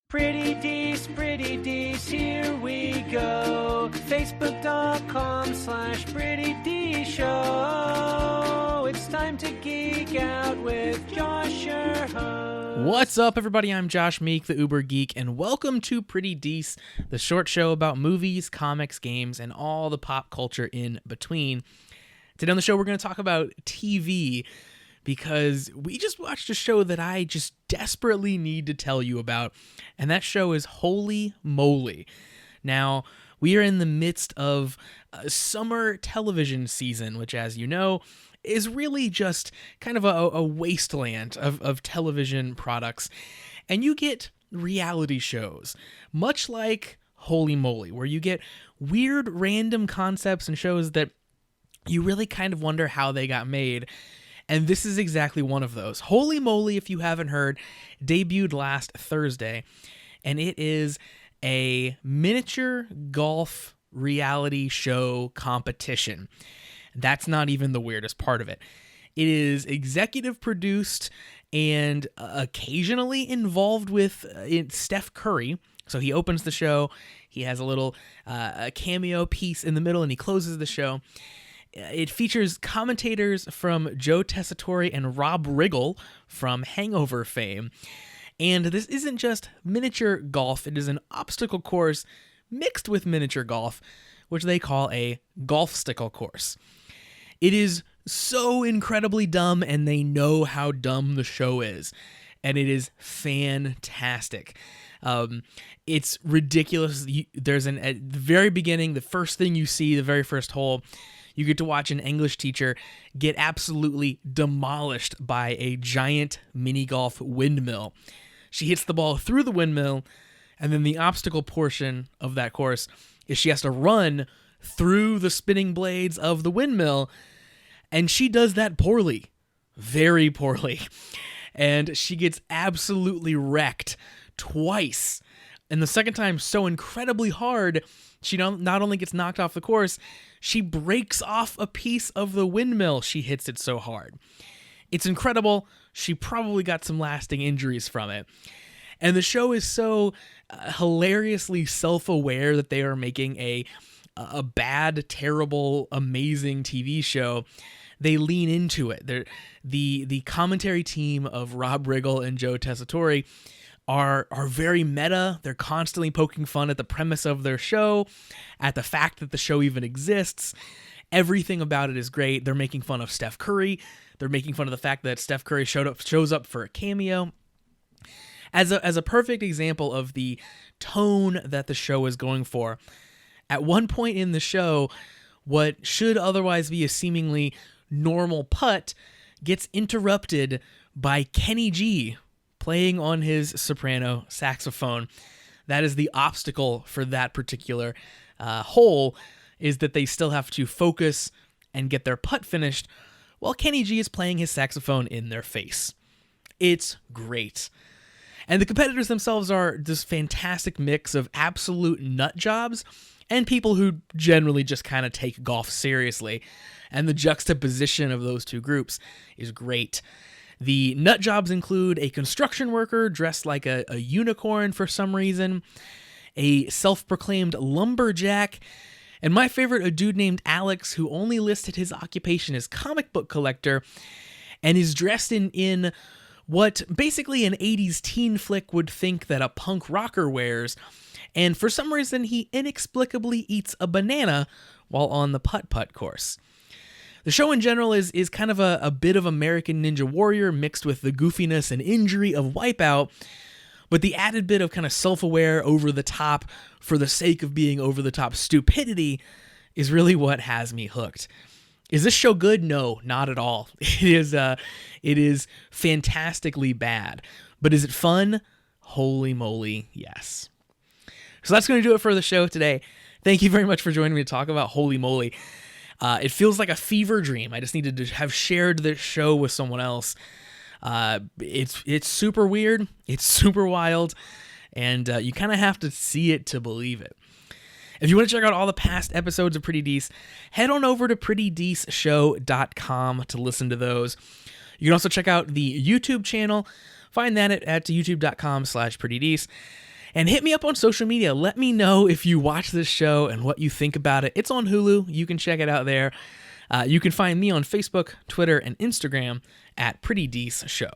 Pretty Dece, here we go. Facebook.com/Pretty Dece Show. It's time to geek out with Josh, your host. What's up, everybody? I'm Josh Meek, the Uber Geek, and welcome to Pretty Dece, the short show about movies, comics, games, and all the pop culture in between. Today on the show, we're going to talk about TV, because we just watched a show that I just desperately need to tell you about, and that show is Holey Moley. Now, we are in the midst of a summer television season, which, as you know, is really just kind of a wasteland of television products, and you get reality shows, much like Holey Moley, where you get weird, random concepts and shows that you really kind of wonder how they got made. And this is exactly one of those. Holey Moley, if you haven't heard, debuted last Thursday, and it is a miniature golf reality show competition. That's not even the weirdest part of it. It is executive produced and occasionally involved with Steph Curry. So he opens the show, he has a little cameo piece in the middle, and he closes the show. It features commentators from Joe Tessitore and Rob Riggle from Hangover fame. And this isn't just miniature golf, it is an obstacle course mixed with miniature golf, which they call a golfstacle course. It is so incredibly dumb, and they know how dumb the show is. And it is fantastic. It's ridiculous. There's at the very beginning, the first thing you see, the very first hole, you get to watch an English teacher get absolutely demolished by a giant mini golf windmill. She hits the ball through the windmill, and then the obstacle portion of that course is she has to run through the spinning blades of the windmill, and she does that poorly, very poorly, and she gets absolutely wrecked twice. And the second time so incredibly hard, she not only gets knocked off the course, she breaks off a piece of the windmill. She hits it so hard. It's incredible. She probably got some lasting injuries from it. And the show is so hilariously self-aware that they are making a bad, terrible, amazing TV show. They lean into it. The commentary team of Rob Riggle and Joe Tessitore are very meta. They're constantly poking fun at the premise of their show, at the fact that the show even exists. Everything about it is great. They're making fun of Steph Curry. They're making fun of the fact that Steph Curry shows up for a cameo. As a perfect example of the tone that the show is going for, at one point in the show, what should otherwise be a seemingly normal putt gets interrupted by Kenny G playing on his soprano saxophone. That is the obstacle for that particular hole, is that they still have to focus and get their putt finished while Kenny G is playing his saxophone in their face. It's great. And the competitors themselves are this fantastic mix of absolute nut jobs and people who generally just kind of take golf seriously. And the juxtaposition of those two groups is great. The nut jobs include a construction worker dressed like a unicorn for some reason, a self-proclaimed lumberjack, and my favorite, a dude named Alex who only listed his occupation as comic book collector and is dressed in what basically an 80s teen flick would think that a punk rocker wears, and for some reason he inexplicably eats a banana while on the putt-putt course. The show in general is kind of a bit of American Ninja Warrior mixed with the goofiness and injury of Wipeout, but the added bit of kind of self-aware, over-the-top, for the sake of being over-the-top stupidity is really what has me hooked. Is this show good? No, not at all. It is fantastically bad. But is it fun? Holy moly, yes. So that's going to do it for the show today. Thank you very much for joining me to talk about Holey Moley. It feels like a fever dream. I just needed to have shared this show with someone else. It's super weird. It's super wild. And you kind of have to see it to believe it. If you want to check out all the past episodes of Pretty Dece, head on over to prettydeceshow.com to listen to those. You can also check out the YouTube channel. Find that at youtube.com/prettydece. And hit me up on social media. Let me know if you watch this show and what you think about it. It's on Hulu. You can check it out there. You can find me on Facebook, Twitter, and Instagram at Pretty Dece Show.